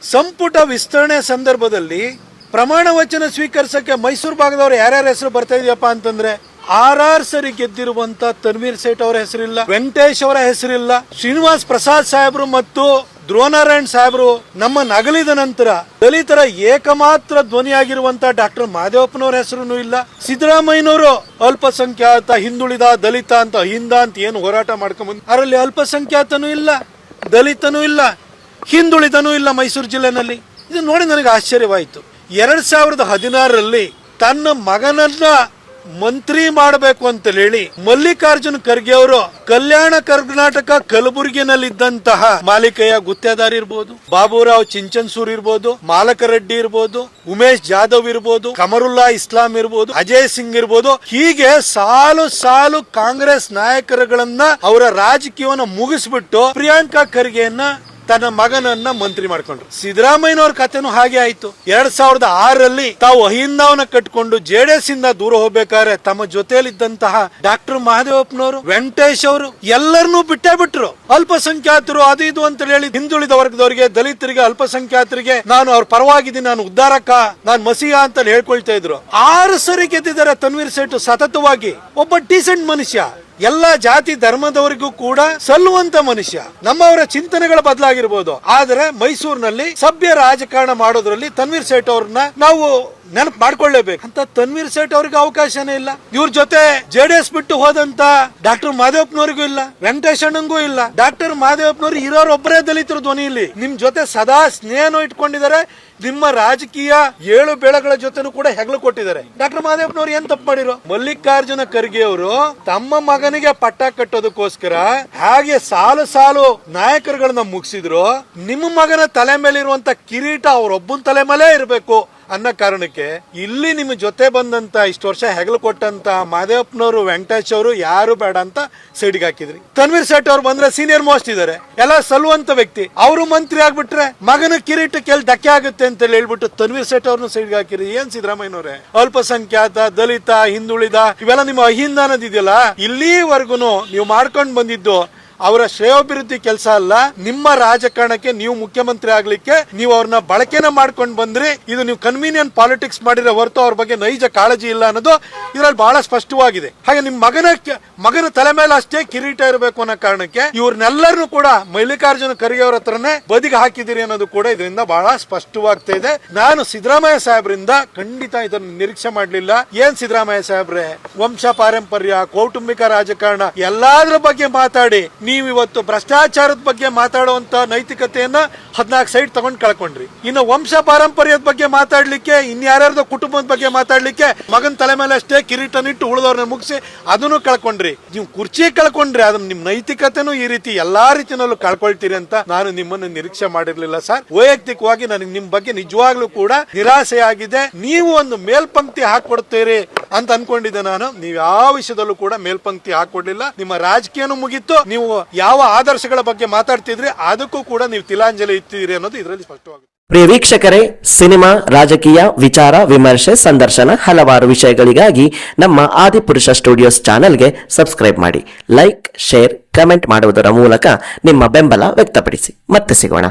ಸಂಪುಟ ವಿಸ್ತರಣೆ ಸಂದರ್ಭದಲ್ಲಿ ಪ್ರಮಾಣ ವಚನ ಸ್ವೀಕರಿಸಕ್ಕೆ ಮೈಸೂರು ಭಾಗದವರು ಯಾರ್ಯಾರ ಹೆಸರು ಬರ್ತಾ ಇದೆಯಪ್ಪ ಅಂತಂದ್ರೆ RR ಸರಿ ಗೆದ್ದಿರುವಂತ ತನ್ವೀರ್ ಸೇಠ್ ಅವರ ಹೆಸರಿಲ್ಲ, ವೆಂಕಟೇಶ್ ಅವರ ಹೆಸರಿಲ್ಲ, ಶ್ರೀನಿವಾಸ್ ಪ್ರಸಾದ್ ಸಾಹೇಬ್ರು ಮತ್ತು ಧ್ರುವನಾರಾಯಣ್ ಸಾಹೇಬ್ರು ನಮ್ಮ ನಗಲಿದ ನಂತರ ದಲಿತರ ಏಕಮಾತ್ರ ಧ್ವನಿಯಾಗಿರುವಂತ ಡಾಕ್ಟರ್ ಮಹದೇವಪ್ಪನವರ ಹೆಸರು ಇಲ್ಲ. ಸಿದ್ದರಾಮಯ್ಯನವರು ಅಲ್ಪಸಂಖ್ಯಾತ, ಹಿಂದುಳಿದ, ದಲಿತ ಅಂತ ಏನು ಹೋರಾಟ ಮಾಡ್ಕೊಂಡ್ ಅದರಲ್ಲಿ ಅಲ್ಪಸಂಖ್ಯಾತನೂ ಇಲ್ಲ, ದಲಿತನೂ ಇಲ್ಲ, ಹಿಂದುಳಿದನೂ ಇಲ್ಲ ಮೈಸೂರು ಜಿಲ್ಲೆನಲ್ಲಿ. ಇದು ನೋಡಿ ನನಗೆ ಆಶ್ಚರ್ಯವಾಯಿತು. 2016ರಲ್ಲಿ ತನ್ನ ಮಗನನ್ನ ಮಂತ್ರಿ ಮಾಡಬೇಕು ಅಂತ ಹೇಳಿ ಮಲ್ಲಿಕಾರ್ಜುನ್ ಖರ್ಗೆ ಅವರು ಕಲ್ಯಾಣ ಕರ್ನಾಟಕ ಕಲಬುರಗಿನಲ್ಲಿದ್ದಂತಹ ಮಾಲಿಕೆಯ ಗುತ್ತೇದಾರ್ ಇರ್ಬೋದು, ಬಾಬುರಾವ್ ಚಿಂಚನ್ಸೂರ್ ಇರ್ಬೋದು, ಮಾಲಕರೆಡ್ಡಿ ಇರ್ಬೋದು, ಉಮೇಶ್ ಜಾಧವ್ ಇರ್ಬೋದು, ಕಮರುಲ್ಲಾ ಇಸ್ಲಾಂ ಇರ್ಬೋದು, ಅಜಯ್ ಸಿಂಗ್ ಇರ್ಬೋದು, ಹೀಗೆ ಸಾಲು ಸಾಲು ಕಾಂಗ್ರೆಸ್ ನಾಯಕರುಗಳನ್ನ ಅವರ ರಾಜಕೀಯವನ್ನ ಮುಗಿಸ್ಬಿಟ್ಟು ಪ್ರಿಯಾಂಕಾ ಖರ್ಗೆಯನ್ನ ತನ್ನ ಮಗನನ್ನ ಮಂತ್ರಿ ಮಾಡ್ಕೊಂಡ್ರು. ಸಿದ್ದರಾಮಯ್ಯನವ್ರ ಕಥೆನೂ ಹಾಗೆ ಆಯ್ತು. 2006ರಲ್ಲಿ ತಾವು ಅಹಿಂದವನ್ನ ಕಟ್ಕೊಂಡು JDS ಇಂದ ದೂರ ಹೋಗ್ಬೇಕಾದ್ರೆ ತಮ್ಮ ಜೊತೆಯಲ್ಲಿದ್ದಂತಹ ಡಾಕ್ಟರ್ ಮಹದೇವಪ್ಪನವರು, ವೆಂಕಟೇಶ್ ಅವರು ಎಲ್ಲರನ್ನೂ ಬಿಟ್ಟೇ ಬಿಟ್ರು. ಅಲ್ಪಸಂಖ್ಯಾತರು ಅದು ಇದು ಅಂತ ಹೇಳಿ ಹಿಂದುಳಿದ ವರ್ಗದವರಿಗೆ, ದಲಿತರಿಗೆ, ಅಲ್ಪಸಂಖ್ಯಾತರಿಗೆ ನಾನು ಅವ್ರ ಪರವಾಗಿದ್ದೀನಿ, ನಾನು ಉದ್ಧಾರಕ, ನಾನು ಮಸೀಹ ಅಂತ ಹೇಳ್ಕೊಳ್ತಾ ಇದ್ರು. 6 ಸರಿ ಗೆದ್ದಿದ್ದಾರೆ ತನ್ವೀರ್ ಸೇಠ್ ಸತತವಾಗಿ. ಒಬ್ಬ ಡೀಸೆಂಟ್ ಮನುಷ್ಯ, ಎಲ್ಲ ಜಾತಿ ಧರ್ಮದವರಿಗೂ ಕೂಡ ಸಲ್ಲುವಂತ ಮನುಷ್ಯ. ನಮ್ಮವರ ಚಿಂತನೆಗಳ ಬದಲಾಗಿರ್ಬೋದು, ಆದರೆ ಮೈಸೂರಿನಲ್ಲಿ ಸಭ್ಯ ರಾಜಕಾರಣ ಮಾಡೋದ್ರಲ್ಲಿ ತನ್ವೀರ್ ಸೇಠ್ ಅವ್ರನ್ನ ನಾವು ನೆನಪು ಮಾಡ್ಕೊಳ್ಳೇಬೇಕು ಅಂತ. ತನ್ವೀರ್ ಸೇಠ್ ಅವ್ರಿಗೆ ಅವಕಾಶನೇ ಇಲ್ಲ. ಇವ್ರ ಜೊತೆ JDS ಬಿಟ್ಟು ಹೋದಂತ ಡಾಕ್ಟರ್ ಮಹದೇವಪ್ಪನವರಿಗೂ ಇಲ್ಲ, ವೆಂಕಟೇಶ್ ಅಣ್ಣಂಗೂ ಇಲ್ಲ. ಡಾಕ್ಟರ್ ಮಹದೇವಪ್ಪನವ್ರು ಇರೋರೊಬ್ಬರೇ ದಲಿತರು ಧ್ವನಿಯಲ್ಲಿ ನಿಮ್ ಜೊತೆ ಸದಾ ಸ್ನೇಹನೂ ಇಟ್ಕೊಂಡಿದ್ದಾರೆ. ನಿಮ್ಮ ರಾಜಕೀಯ ಏಳು ಬೇಳೆಗಳ ಜೊತೆನೂ ಕೂಡ ಹೆಗಲು ಕೊಟ್ಟಿದ್ದಾರೆ. ಡಾಕ್ಟರ್ ಮಹದೇವಪ್ಪನವ್ರು ಏನ್ ತಪ್ಪು ಮಾಡಿರೋ? ಮಲ್ಲಿಕಾರ್ಜುನ ಖರ್ಗೆ ಅವರು ತಮ್ಮ ಮಗನಿಗೆ ಪಟ್ಟ ಕಟ್ಟೋದಕ್ಕೋಸ್ಕರ ಹಾಗೆ ಸಾಲು ಸಾಲು ನಾಯಕರುಗಳನ್ನ ಮುಗಿಸಿದ್ರು. ನಿಮ್ಮ ಮಗನ ತಲೆ ಮೇಲೆ ಇರುವಂತ ಕಿರೀಟ ಅವರೊಬ್ಬನ ತಲೆ ಮೇಲೆ ಇರಬೇಕು ಅನ್ನೋ ಕಾರಣಕ್ಕೆ ಇಲ್ಲಿ ನಿಮ್ಮ ಜೊತೆ ಬಂದಂತ ಇಷ್ಟು ವರ್ಷ ಹೆಗಲು ಕೊಟ್ಟಂತ ಮಹದೇವಪ್ಪನವರು, ವೆಂಕಟೇಶ್ ಅವರು ಯಾರು ಬೇಡ ಅಂತ ಸೈಡ್ಗೆ ಹಾಕಿದ್ರಿ. ತನ್ವೀರ್ ಸೇಠ್ ಅವ್ರು ಬಂದ್ರೆ ಸೀನಿಯರ್ ಮೋಸ್ಟ್ ಇದಾರೆ, ಎಲ್ಲ ಸಲ್ಲುವಂತ ವ್ಯಕ್ತಿ, ಅವರು ಮಂತ್ರಿ ಆಗ್ಬಿಟ್ರೆ ಮಗನ ಕಿರೀಟಕ್ಕೆ ಎಲ್ಲಿ ಧಕ್ಕೆ ಆಗುತ್ತೆ ಅಂತ ಹೇಳ್ಬಿಟ್ಟು ತನ್ವೀರ್ ಸೇಠ್ ಅವ್ರನ್ನ ಸೈಡ್ಗೆ ಹಾಕಿರಿ. ಏನ್ ಸಿದ್ದರಾಮಯ್ಯನವ್ರೆ? ಅಲ್ಪಸಂಖ್ಯಾತ, ದಲಿತ, ಹಿಂದುಳಿದ ಇವೆಲ್ಲ ನಿಮ್ಮ ಅಹಿಂದ ಅನ್ನೋದಿದೆಯಲ್ಲ, ಇಲ್ಲಿವರೆಗೂ ನೀವು ಮಾಡ್ಕೊಂಡು ಬಂದಿದ್ದು ಅವರ ಶ್ರೇಯೋಭಿವೃದ್ಧಿ ಕೆಲಸ ಅಲ್ಲ. ನಿಮ್ಮ ರಾಜಕಾರಣಕ್ಕೆ ನೀವು ಮುಖ್ಯಮಂತ್ರಿ ಆಗ್ಲಿಕ್ಕೆ ನೀವು ಅವ್ರನ್ನ ಬಳಕೆನ ಮಾಡ್ಕೊಂಡು ಬಂದ್ರಿ. ಇದು ನೀವು ಕನ್ವೀನಿಯಂಟ್ ಪಾಲಿಟಿಕ್ಸ್ ಮಾಡಿರೋ ಹೊರತು ಅವ್ರ ಬಗ್ಗೆ ನೈಜ ಕಾಳಜಿ ಇಲ್ಲ ಅನ್ನೋದು ಇದರಲ್ಲಿ ಬಹಳ ಸ್ಪಷ್ಟವಾಗಿದೆ. ಹಾಗೆ ನಿಮ್ಮ ಮಗನ ತಲೆ ಮೇಲೆ ಅಷ್ಟೇ ಕಿರೀಟ ಇರಬೇಕು ಅನ್ನೋ ಕಾರಣಕ್ಕೆ ಇವ್ರನ್ನೆಲ್ಲರನ್ನು ಕೂಡ ಮಲ್ಲಿಕಾರ್ಜುನ ಖರ್ಗೆ ಅವರ ಹತ್ರನೇ ಬದಿಗೆ ಹಾಕಿದಿರಿ ಅನ್ನೋದು ಕೂಡ ಇದರಿಂದ ಬಹಳ ಸ್ಪಷ್ಟವಾಗ್ತಾ ಇದೆ. ನಾನು ಸಿದ್ದರಾಮಯ್ಯ ಸಾಹೇಬ್ರಿಂದ ಖಂಡಿತ ಇದನ್ನು ನಿರೀಕ್ಷೆ ಮಾಡ್ಲಿಲ್ಲ. ಏನ್ ಸಿದ್ದರಾಮಯ್ಯ ಸಾಹೇಬ್ರೆ, ವಂಶ ಪಾರಂಪರ್ಯ, ಕೌಟುಂಬಿಕ ರಾಜಕಾರಣ ಎಲ್ಲಾದ್ರ ಬಗ್ಗೆ ಮಾತಾಡಿ ನೀವಿವತ್ತು ಭ್ರಷ್ಟಾಚಾರದ ಬಗ್ಗೆ ಮಾತಾಡುವಂತ ನೈತಿಕತೆಯನ್ನ 14 ಸೈಡ್ ತಗೊಂಡ್ ಕಳ್ಕೊಂಡ್ರಿ. ಇನ್ನು ವಂಶ ಪಾರಂಪರ್ಯದ ಬಗ್ಗೆ ಮಾತಾಡ್ಲಿಕ್ಕೆ, ಇನ್ಯಾರ್ಯಾರ್ದೋ ಕುಟುಂಬದ ಬಗ್ಗೆ ಮಾತಾಡ್ಲಿಕ್ಕೆ ಮಗನ ತಲೆ ಮೇಲೆ ಅಷ್ಟೇ ಕಿರೀಟನಿಟ್ಟು ಉಳಿದವ್ರನ್ನ ಮುಗಿಸಿ ಅದನ್ನು ಕಳ್ಕೊಂಡ್ರಿ. ನೀವು ಕುರ್ಚಿ ಕಳ್ಕೊಂಡ್ರಿ, ಅದನ್ನ ನಿಮ್ ನೈತಿಕತೆನೂ ಈ ರೀತಿ ಎಲ್ಲಾ ರೀತಿನಲ್ಲೂ ಕಳ್ಕೊಳ್ತೀರಿ ಅಂತ ನಾನು ನಿಮ್ಮನ್ನು ನಿರೀಕ್ಷೆ ಮಾಡಿರ್ಲಿಲ್ಲ ಸರ್. ವೈಯಕ್ತಿಕವಾಗಿ ನನಗೆ ನಿಮ್ ಬಗ್ಗೆ ನಿಜವಾಗ್ಲೂ ಕೂಡ ನಿರಾಸೆ ಆಗಿದೆ. ನೀವು ಒಂದು ಮೇಲ್ಪಂಕ್ತಿ ಹಾಕೊಡ್ತೀರಿ ಅಂತ ಅನ್ಕೊಂಡಿದ್ದೆ ನಾನು. ನೀವು ಯಾವ ವಿಷಯದಲ್ಲೂ ಕೂಡ ಮೇಲ್ಪಂಕ್ತಿ ಹಾಕೊಡ್ಲಿಲ್ಲ. ನಿಮ್ಮ ರಾಜಕೀಯನೂ ಮುಗಿತ್ತು. ನೀವು ಯಾವ ಆದರ್ಶಗಳ ಬಗ್ಗೆ ಮಾತಾಡ್ತಿದ್ರಿ ಅದಕ್ಕೂ ಕೂಡ ನೀವು ತಿಲಾಂಜಲಿ ಇಟ್ಟಿದ್ದೀರಿ ಅನ್ನೋದು ಇದರಲ್ಲಿ ಸ್ಪಷ್ಟವಾಗುತ್ತೆ. ಪ್ರಿಯ ವೀಕ್ಷಕರೇ, ಸಿನಿಮಾ, ರಾಜಕೀಯ, ವಿಚಾರ, ವಿಮರ್ಶೆ, ಸಂದರ್ಶನ ಹಲವಾರು ವಿಷಯಗಳಿಗಾಗಿ ನಮ್ಮ ಆದಿಪುರುಷ ಸ್ಟುಡಿಯೋಸ್ ಚಾನೆಲ್ಗೆ ಸಬ್ಸ್ಕ್ರೈಬ್ ಮಾಡಿ. ಲೈಕ್, ಶೇರ್, ಕಮೆಂಟ್ ಮಾಡುವುದರ ಮೂಲಕ ನಿಮ್ಮ ಬೆಂಬಲ ವ್ಯಕ್ತಪಡಿಸಿ. ಮತ್ತೆ ಸಿಗೋಣ.